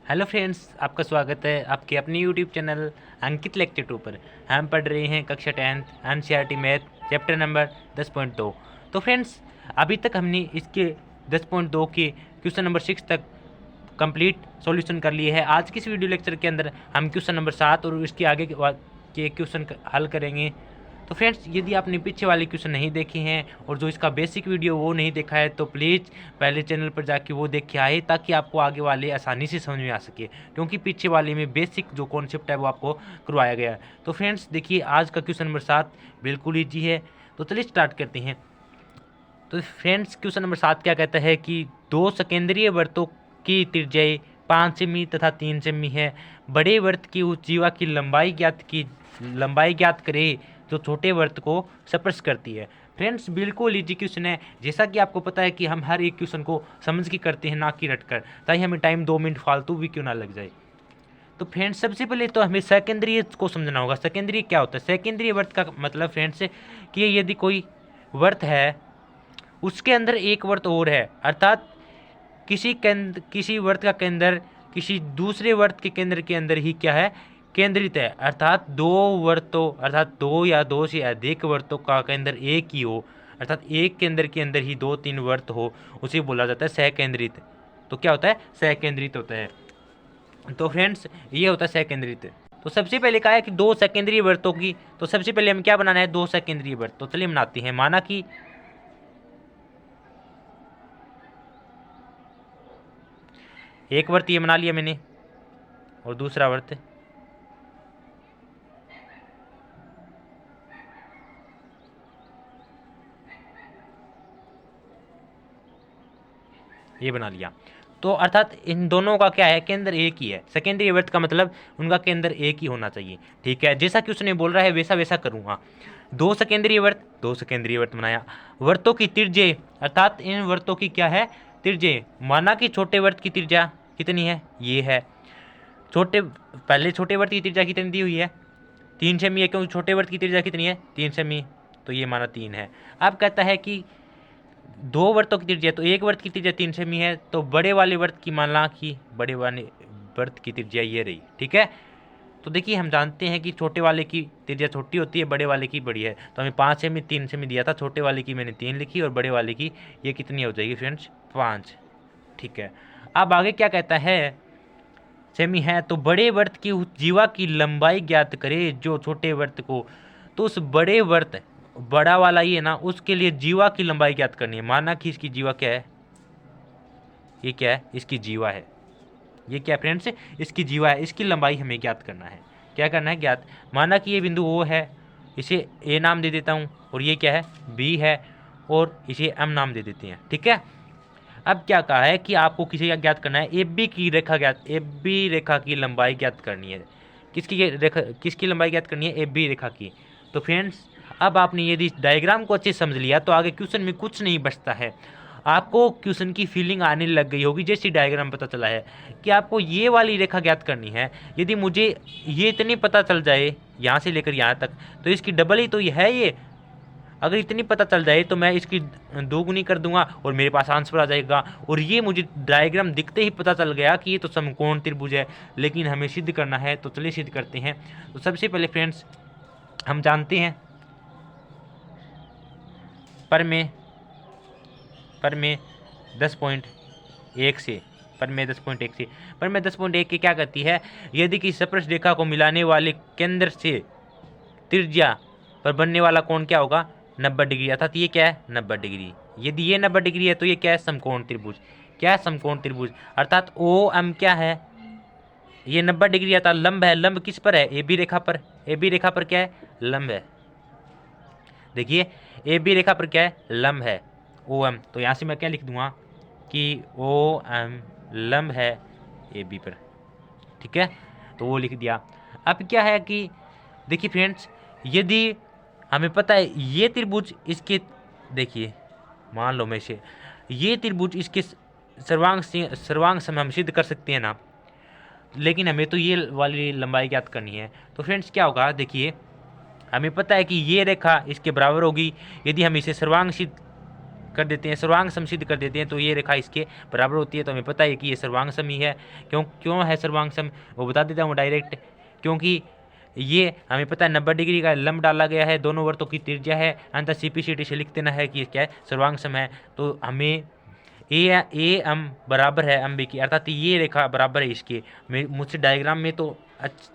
Hello friends, आपका स्वागत है आपके अपने यूट्यूब चैनल अंकित लेक्चर 2 पर। हम पढ़ रहे हैं कक्षा 10th NCERT math chapter number 10.2। तो फ्रेंड्स, अभी तक हमने इसके 10.2 के क्वेश्चन नंबर 6 तक कंप्लीट सॉल्यूशन कर लिए है। आज की इस वीडियो लेक्चर के अंदर हम क्वेश्चन नंबर 7 और इसके आगे के क्वेश्चन हल करेंगे। तो फ्रेंड्स, यदि आपने पीछे वाले क्वेश्चन नहीं देखे हैं और जो इसका बेसिक वीडियो वो नहीं देखा है तो प्लीज़ पहले चैनल पर जाके वो देख के आए, ताकि आपको आगे वाले आसानी से समझ में आ सके, क्योंकि पीछे वाले में बेसिक जो कॉन्सेप्ट है वो आपको करवाया गया है। तो फ्रेंड्स देखिए, आज का क्वेश्चन नंबर 7 बिल्कुल ईजी है। तो चलिए स्टार्ट करते हैं। तो फ्रेंड्स, क्वेश्चन नंबर 7 क्या कहता है कि दो सकेंद्रीय वृत्तों की त्रिज्याएं 5 सेमी तथा 3 सेमी है। बड़े वृत्त की जीवा की लंबाई ज्ञात करे जो छोटे वृत्त को स्पर्श करती है। फ्रेंड्स, बिल्कुल इजी क्वेश्चन है। जैसा कि आपको पता है कि हम हर एक क्वेश्चन को समझ के करते हैं, ना कि रटकर, ताकि हमें टाइम 2 मिनट फालतू भी क्यों ना लग जाए। तो फ्रेंड्स, सबसे पहले तो हमें सेकेंडरी को समझना होगा। सेकेंडरी क्या होता है? सेकेंडरी वर्त का मतलब फ्रेंड्स कि यदि कोई वर्त है, उसके अंदर एक वर्त और है, अर्थात किसी वर्त का केंद्र किसी दूसरे वर्त के केंद्र के अंदर ही क्या है? केंद्रित है। अर्थात दो वर्तों, अर्थात दो या दो से अधिक वर्तों का केंद्र एक ही हो, अर्थात एक केंद्र के अंदर ही 2-3 वर्त हो, उसे बोला जाता है सहकेंद्रित। तो क्या होता है? सहकेंद्रित होता है। तो फ्रेंड्स, ये होता है सहकेंद्रित। तो सबसे पहले कहा है कि दो सेकेंडरी वर्तों की, तो सबसे पहले हमें क्या बनाना है? दो सेकेंडरी वर्त। तो चलिए बनाते हैं। माना कि एक वर्त ये बना लिया मैंने, और दूसरा वर्त ये बना लिया। तो अर्थात इन दोनों का क्या है? केंद्र एक ही है। सेकेंडरी वर्त का मतलब उनका केंद्र एक ही होना चाहिए। ठीक है, जैसा कि उसने बोल रहा है वैसा वैसा करूँगा। दो सेकेंडरी वर्त बनाया। वर्तों की त्रिज्या, अर्थात इन वर्तों की क्या है? त्रिज्या। माना कि छोटे वर्त की त्रिज्या कितनी है? ये है। पहले छोटे वर्त की त्रिज्या कितनी दी हुई है? 3 सेमी है, क्योंकि छोटे वर्त की त्रिज्या कितनी है? 3 सेमी। तो ये माना 3 है। अब कहता है कि दो वर्तों की त्रिज्या, तो एक वर्त की त्रिज्या 3 सेमी है, तो बड़े वाले वर्त की मानना कि बड़े वाले वर्त की त्रिज्या ये रही। ठीक है, तो देखिए, हम जानते हैं कि छोटे वाले की त्रिज्या छोटी होती है, बड़े वाले की बड़ी है। तो हमें 5 सेमी 3 सेमी दिया था, छोटे वाले की मैंने 3 लिखी और बड़े वाले की ये कितनी हो जाएगी फ्रेंड्स? 5। ठीक है, अब आगे क्या कहता है? सेमी है तो बड़े वर्त की उस जीवा की लंबाई ज्ञात करे जो छोटे वर्त को। तो उस बड़े वर्त, बड़ा वाला ये ना, उसके लिए जीवा की लंबाई ज्ञात करनी है। माना कि इसकी जीवा क्या है? ये क्या है? इसकी जीवा है। ये क्या फ्रेंड्स? इसकी जीवा है। इसकी लंबाई हमें ज्ञात करना है। क्या करना है? ज्ञात। माना कि ये बिंदु ओ है, इसे ए नाम दे देता हूँ, और ये क्या है? बी है, और इसे एम नाम दे देते हैं। ठीक है, अब क्या कहा है कि आपको किसी का ज्ञात करना है? ए बी की रेखा ज्ञात, ए बी रेखा की लंबाई ज्ञात करनी है। किसकी लंबाई ज्ञात करनी है? ए बी रेखा की। तो फ्रेंड्स, अब आपने यदि इस डायग्राम को अच्छे से समझ लिया तो आगे क्वेश्चन में कुछ नहीं बचता है। आपको क्वेश्चन की फीलिंग आने लग गई होगी जैसे डायग्राम पता चला है कि आपको ये वाली रेखा ज्ञात करनी है। यदि मुझे ये इतनी पता चल जाए यहाँ से लेकर यहाँ तक, तो इसकी डबल ही तो ये है। ये अगर इतनी पता चल जाए तो मैं इसकी दोगुनी कर दूंगा और मेरे पास आंसर आ जाएगा। और ये मुझे डायग्राम दिखते ही पता चल गया कि ये तो समकोण त्रिभुज है, लेकिन हमें सिद्ध करना है। तो चलिए सिद्ध करते हैं। तो सबसे पहले फ्रेंड्स, हम जानते हैं पर में 10.1 से पर में 10.1 की क्या करती है? यदि किसी स्पर्श रेखा को मिलाने वाले केंद्र से त्रिज्या पर बनने वाला कोण क्या होगा? 90 डिग्री। अर्थात ये क्या है? 90 डिग्री। यदि ये 90 डिग्री है तो ये क्या है? समकोण त्रिभुज। क्या है? समकोण त्रिभुज। अर्थात ओ एम क्या है? ये 90 डिग्री अर्थात लंब है। लंब किस पर है? ए बी रेखा पर। ए बी रेखा पर क्या है? लंब है। देखिए, ए बी रेखा पर क्या है? लंब है, ओ एम। तो यहाँ से मैं क्या लिख दूंगा कि ओ एम लंब है ए बी पर। ठीक है, तो वो लिख दिया। अब क्या है कि देखिए फ्रेंड्स, यदि हमें पता है ये त्रिभुज इसके, देखिए मान लो मैं इसे, ये त्रिभुज इसके सर्वांग से हम सिद्ध कर सकते हैं ना, लेकिन हमें तो ये वाली लंबाई ज्ञात करनी है। तो फ्रेंड्स क्या होगा? देखिए, हमें पता है कि ये रेखा इसके बराबर होगी। यदि हम इसे सर्वांग सिद्ध कर देते हैं, सर्वांग सम सिद्ध कर देते हैं, तो ये रेखा इसके बराबर होती है। तो हमें पता है कि ये सर्वांग सम ही है। क्यों है सर्वांग सम, वो बता देता हूँ डायरेक्ट। क्योंकि ये हमें पता है 90 डिग्री का लंब डाला गया है, दोनों वृत्तों की त्रिज्या है, अंततः CP/CD से लिख देना है कि ये क्या है, सर्वांग सम है। तो हमें ए एम बराबर है एम बी की, अर्थात ये रेखा बराबर है इसके। मुझसे डायग्राम में तो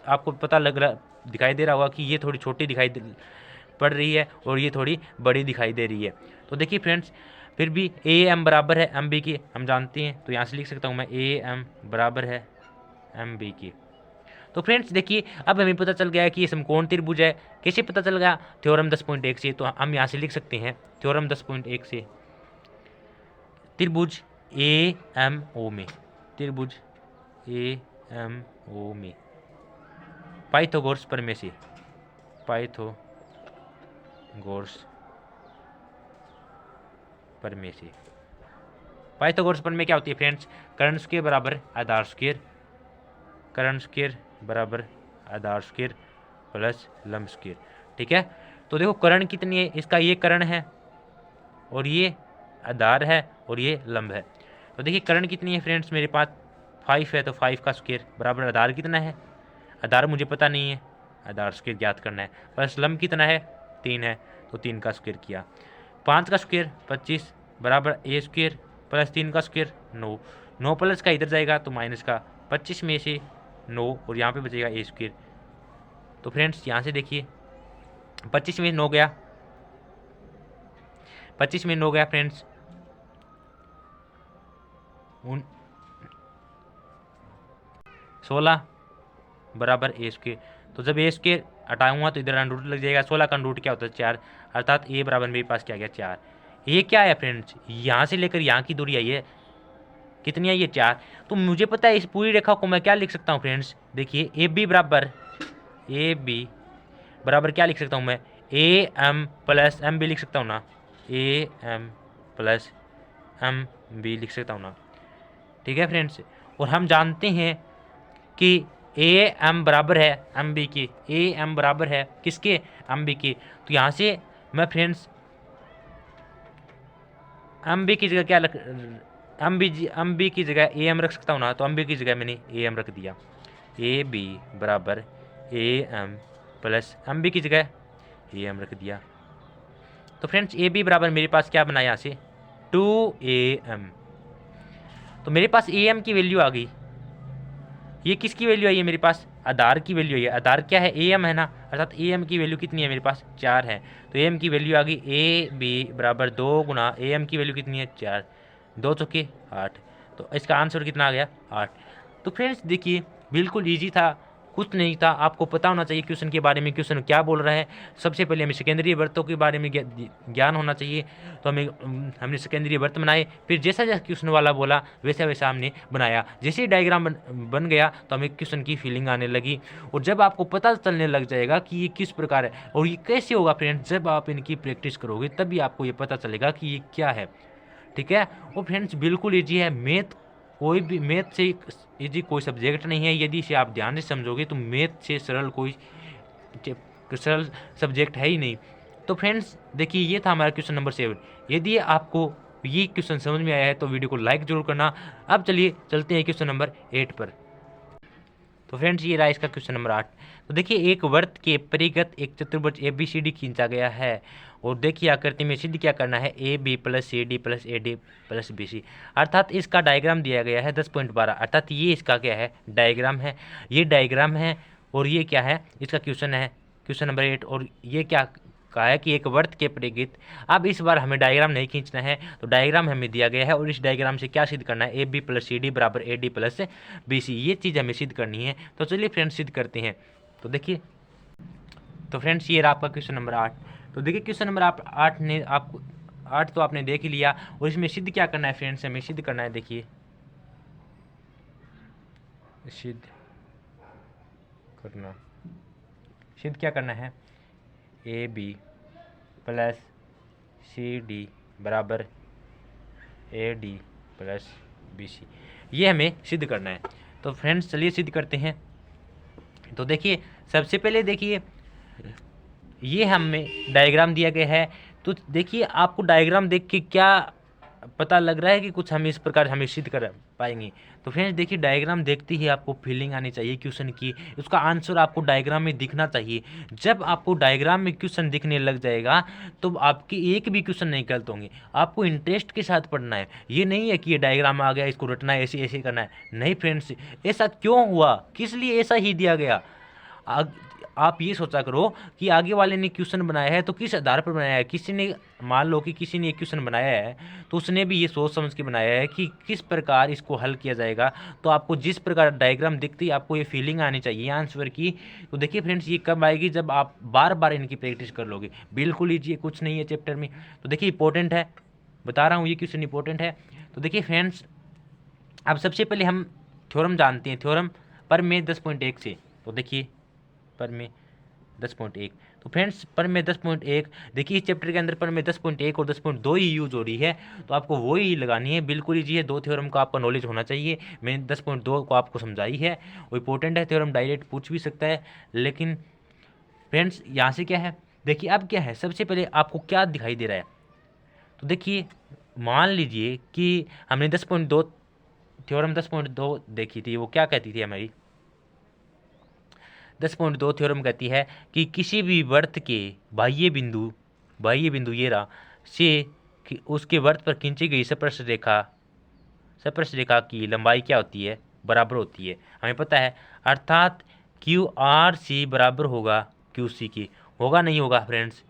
आपको पता लग रहा दिखाई दे रहा होगा कि ये थोड़ी छोटी पड़ रही है और ये थोड़ी बड़ी दिखाई दे रही है। तो देखिए फ्रेंड्स, फिर भी ए एम बराबर है एम बी की हम जानते हैं, तो यहाँ से लिख सकता हूँ मैं ए एम बराबर है एम बी की। तो फ्रेंड्स देखिए, अब हमें पता चल गया है कि ये समकोण त्रिभुज है। कैसे पता चल गया? थ्योरम 10.1 से। तो हम यहाँ से लिख सकते हैं थ्योरम 10.1 से, त्रिभुज ए एम ओ में, त्रिभुज ए एम ओ में पाइथागोरस प्रमेय से, पाइथागोरस प्रमेय से। पाइथागोरस प्रमेय क्या होती है फ्रेंड्स? कर्ण स्क्वायर बराबर आधार स्क्वायर, कर्ण स्क्वायर बराबर आधार स्क्वायर प्लस लंब स्क्वायर। ठीक है, तो देखो कर्ण कितनी है, इसका ये कर्ण है और ये आधार है और ये लंब है। तो देखिए कर्ण कितनी है फ्रेंड्स, मेरे पास 5 है, तो 5 का स्क्वायर बराबर आधार कितना है, आधार मुझे पता नहीं है, आधार स्क्वायर ज्ञात करना है, प्लस लंब कितना है 3 है, तो 3 का स्क्वायर किया। 5 का स्क्वायर 25 बराबर ए स्क्वायर प्लस 3 का स्क्वायर 9, 9 प्लस का इधर जाएगा तो माइनस का, 25 में से 9 और यहाँ पे बचेगा ए स्क्वायर। तो फ्रेंड्स यहाँ से देखिए 25 में 9 गया, 25 में 9 गया फ्रेंड्स, 16 बराबर ए स्क्वायर। तो जब ए स्क्वायर हटाऊंगा तो इधर अंडर रूट लग जाएगा, 16 का अंडर रूट क्या होता है 4, अर्थात ए बराबर मेरे पास क्या गया 4। ये क्या है फ्रेंड्स, यहाँ से लेकर यहाँ की दूरी आई है, कितनी आई है 4। तो मुझे पता है इस पूरी रेखा को मैं क्या लिख सकता हूँ फ्रेंड्स, देखिए ए बी बराबर क्या लिख सकता हूँ मैं, A M plus M B लिख सकता हूँ ना, A M plus M B लिख सकता हूँ ना। ठीक है फ्रेंड्स, और हम जानते हैं कि ए एम बराबर है एम बी की, ए एम बराबर है किसके, एम बी की। तो यहाँ से मैं फ्रेंड्स एम बी की जगह क्या एम बी की जगह ए एम रख सकता हूँ ना, तो एम बी की जगह मैंने ए एम रख दिया, ए बी बराबर A M plus M B की जगह ए एम रख दिया। तो फ्रेंड्स ए बी बराबर मेरे पास क्या बना यहाँ से 2am, तो मेरे पास am की वैल्यू आ गई। ये किसकी वैल्यू आई है मेरे पास, आधार की वैल्यू आई है, आधार क्या है am है ना, अर्थात am की वैल्यू कितनी है मेरे पास 4 है, तो am की वैल्यू आ गई ए बी बराबर 2 गुना am की वैल्यू कितनी है 4, 2 चौके 8, तो इसका आंसर कितना आ गया 8। तो फ्रेंड्स देखिए बिल्कुल ईजी था, कुछ नहीं था, आपको पता होना चाहिए क्वेश्चन के बारे में, क्वेश्चन क्या बोल रहा है। सबसे पहले हमें सेकेंडरी वृत्तों के बारे में ज्ञान होना चाहिए, तो हमने सेकेंडरी वृत्त बनाए, फिर जैसा जैसा क्वेश्चन वाला बोला वैसा वैसा हमने बनाया। जैसे ही डायग्राम बन गया तो हमें क्वेश्चन की फीलिंग आने लगी, और जब आपको पता चलने लग जाएगा कि ये किस प्रकार है और ये कैसे होगा फ्रेंड्स, जब आप इनकी प्रैक्टिस करोगे तभी आपको ये पता चलेगा कि ये क्या है। ठीक है, और फ्रेंड्स बिल्कुल ईजी है, कोई भी मैथ से यदि कोई सब्जेक्ट नहीं है, यदि इसे आप ध्यान से समझोगे तो मैथ से सरल कोई सरल सब्जेक्ट है ही नहीं। तो फ्रेंड्स देखिए ये था हमारा क्वेश्चन नंबर 7। यदि आपको ये क्वेश्चन समझ में आया है तो वीडियो को लाइक जरूर करना। अब चलिए चलते हैं क्वेश्चन नंबर 8 पर। तो फ्रेंड्स ये रहा इसका क्वेश्चन नंबर 8। तो देखिए एक वृत्त के परिगत एक चतुर्भुज ABCD खींचा गया है, और देखिए आकृति में सिद्ध क्या करना है, AB plus CD plus AD plus BC, अर्थात इसका डायग्राम दिया गया है 10.12, अर्थात ये इसका क्या है डायग्राम है, ये डायग्राम है और ये क्या है इसका क्वेश्चन है, क्वेश्चन नंबर 8। और ये क्या कहा है कि एक वृत्त के परिगत, अब इस बार हमें डायग्राम नहीं खींचना है, तो डायग्राम हमें दिया गया है और इस डायग्राम से क्या सिद्ध करना है, AB प्लस CD बराबर AD प्लस BC, ये चीज़ हमें सिद्ध करनी है। तो चलिए फ्रेंड्स सिद्ध करते हैं। तो देखिए, तो फ्रेंड्स ये रहा आपका क्वेश्चन नंबर 8। तो देखिए क्वेश्चन नंबर 8 ने आपको 8 तो आपने देख ही लिया, और इसमें सिद्ध क्या करना है फ्रेंड्स, हमें सिद्ध करना है, देखिए सिद्ध क्या करना है, AB प्लस CD बराबर AD प्लस BC, ये हमें सिद्ध करना है। तो फ्रेंड्स चलिए सिद्ध करते हैं। तो देखिए सबसे पहले देखिए ये हमें डायग्राम दिया गया है, तो देखिए आपको डायग्राम देख के क्या पता लग रहा है कि कुछ हम इस प्रकार हमें सिद्ध कर पाएंगे। तो फ्रेंड्स देखिए, डायग्राम देखते ही आपको फीलिंग आनी चाहिए क्वेश्चन की, उसका आंसर आपको डायग्राम में दिखना चाहिए। जब आपको डायग्राम में क्वेश्चन दिखने लग जाएगा तो आपके एक भी क्वेश्चन नहीं गलत होंगे। आपको इंटरेस्ट के साथ पढ़ना है, ये नहीं है कि ये डायग्राम आ गया इसको रटना है, ऐसे ऐसे करना है। नहीं फ्रेंड्स, ऐसा क्यों हुआ, किस लिए ऐसा ही दिया गया। आप ये सोचा करो कि आगे वाले ने क्वेश्चन बनाया है तो किस आधार पर बनाया है। किसी ने, मान लो कि किसी ने एक क्वेश्चन बनाया है तो उसने भी ये सोच समझ के बनाया है कि किस प्रकार इसको हल किया जाएगा। तो आपको जिस प्रकार डायग्राम दिखती है आपको ये फीलिंग आनी चाहिए आंसर की। तो देखिए फ्रेंड्स, ये कब आएगी, जब आप बार बार इनकी प्रैक्टिस कर लोगे। बिल्कुल लीजिए, कुछ नहीं है चैप्टर में। तो देखिए इंपॉर्टेंट है, बता रहा हूँ, ये क्वेश्चन इंपॉर्टेंट है। तो देखिए फ्रेंड्स, अब सबसे पहले हम थ्योरम जानते हैं, थ्योरम प्रमेय 10.1 से। तो देखिए प्रमेय 10.1, तो फ्रेंड्स प्रमेय 10.1, देखिए इस चैप्टर के अंदर प्रमेय 10.1 और 10.2 ही यूज हो रही है, तो आपको वो ही लगानी है। बिल्कुल ईजी है, दो थ्योरम का आपका नॉलेज होना चाहिए। मैंने 10.2 को आपको समझाई है, वो इंपॉर्टेंट है। थ्योरम डायरेक्ट पूछ भी सकता है, लेकिन फ्रेंड्स यहाँ से क्या है, देखिए अब क्या है, सबसे पहले आपको क्या दिखाई दे रहा है। तो देखिए मान लीजिए कि हमने 10.2 थ्योरम 10.2 देखी थी, वो क्या कहती थी हमारी 10.2 थ्योरम कहती है कि किसी भी वृत्त के बाह्य बिंदु ये रहा से उसके वृत्त पर खींची गई स्पर्श रेखा की लंबाई क्या होती है, बराबर होती है। हमें पता है, अर्थात क्यू आर सी बराबर होगा क्यू सी की। होगा नहीं होगा फ्रेंड्स,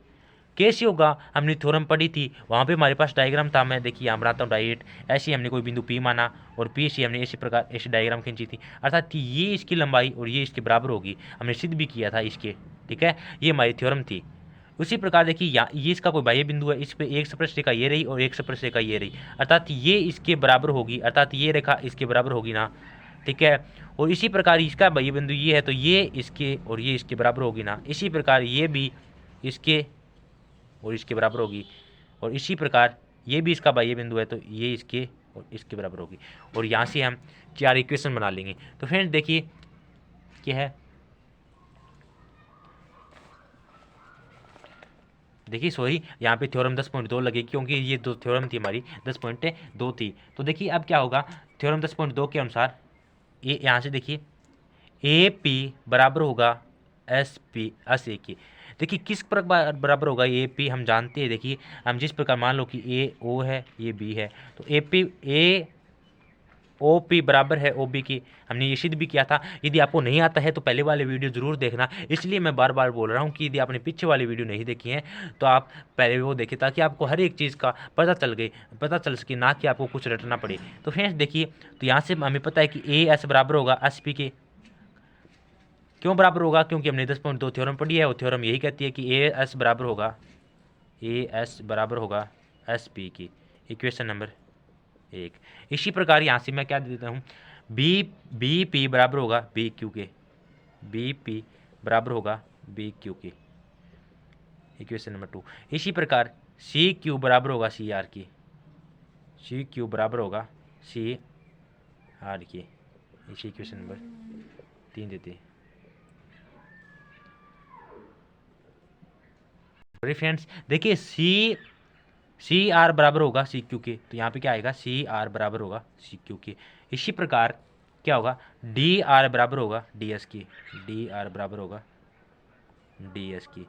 कैसे होगा, हमने थ्योरम पढ़ी थी, वहाँ पे हमारे पास डायग्राम था। मैं देखिए यहाँ बनाता हूँ डायरेक्ट, ऐसे हमने कोई बिंदु P माना और P से हमने इसी प्रकार ऐसी डायग्राम खींची थी, अर्थात कि ये इसकी लंबाई और ये इसके बराबर होगी। हमने सिद्ध भी किया था इसके, ठीक है, ये हमारी थ्योरम थी। उसी प्रकार देखिए यहाँ ये इसका कोई बाह्य बिंदु है, इस पर एक स्पर्श रेखा ये रही और एक स्पर्श रेखा ये रही, अर्थात ये इसके बराबर होगी, अर्थात ये रेखा इसके बराबर होगी ना, ठीक है। और इसी प्रकार इसका बाह्य बिंदु ये है तो ये इसके और ये इसके बराबर होगी ना। इसी प्रकार ये भी इसके और इसके बराबर होगी, और इसी प्रकार ये भी इसका बाह्य बिंदु है तो ये इसके और इसके बराबर होगी। और यहाँ से हम 4 इक्वेशन बना लेंगे। तो फ्रेंड्स देखिए क्या है, देखिए सॉरी यहाँ पे थ्योरम 10.2 लगे क्योंकि ये दो थ्योरम थी हमारी 10.2 थी। तो देखिए अब क्या होगा, थ्योरम 10.2 के अनुसार ये यहाँ से देखिए ए पी बराबर होगा एस पी एस ए की। देखिए किस प्रकार बराबर होगा ए पी, हम जानते हैं। देखिए हम जिस प्रकार, मान लो कि ए ओ है ये बी है, तो ए ओ पी बराबर है ओ बी की। हमने ये सिद्ध भी किया था। यदि आपको नहीं आता है तो पहले वाले वीडियो ज़रूर देखना, इसलिए मैं बार बार बोल रहा हूँ कि यदि आपने पीछे वाली वीडियो नहीं देखी है तो आप पहले वो देखें, ताकि आपको हर एक चीज़ का पता चल सके, ना कि आपको कुछ रटना पड़े। तो फ्रेंड्स देखिए, तो यहाँ से हमें पता है कि ए एस बराबर होगा एस पी के। क्यों बराबर होगा, क्योंकि हमने 10.2 थ्योरम पढ़ी है, वो थ्योरम यही कहती है कि ए एस बराबर होगा एस पी की, इक्वेशन नंबर 1। इसी प्रकार यहाँ से मैं क्या दे देता हूँ, बी पी बराबर होगा बी क्यू के, बी पी बराबर होगा बी क्यू के, इक्वेशन नंबर 2। इसी प्रकार सी क्यू बराबर होगा सी आर की, सी क्यू बराबर होगा सी आर की, इसी इक्वेशन नंबर 3 देते हैं। फ्रेंड्स देखिए सी आर बराबर होगा सी क्यू के, तो यहाँ पे क्या आएगा, सी आर बराबर होगा सी क्यू के। इसी प्रकार क्या होगा, डी आर बराबर होगा डी एस की, डी आर बराबर होगा डी एस की,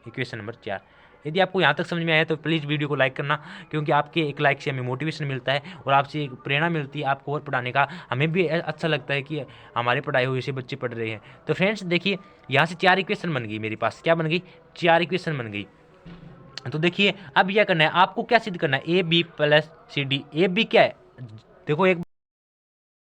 इक्वेशन नंबर 4। यदि आपको यहाँ तक समझ में आया तो प्लीज़ वीडियो को लाइक करना, क्योंकि आपके एक लाइक से हमें मोटिवेशन मिलता है और आपसे एक प्रेरणा मिलती है आपको और पढ़ाने का। हमें भी अच्छा लगता है कि हमारे पढ़ाए हुए से बच्चे पढ़ रहे हैं। तो फ्रेंड्स देखिए यहाँ से 4 इक्वेशन बन गई मेरे पास, क्या बन गई, 4 इक्वेशन बन गई। तो देखिए अब यह करना है आपको, क्या सिद्ध करना है, A B plus C D. A B क्या है, देखो एक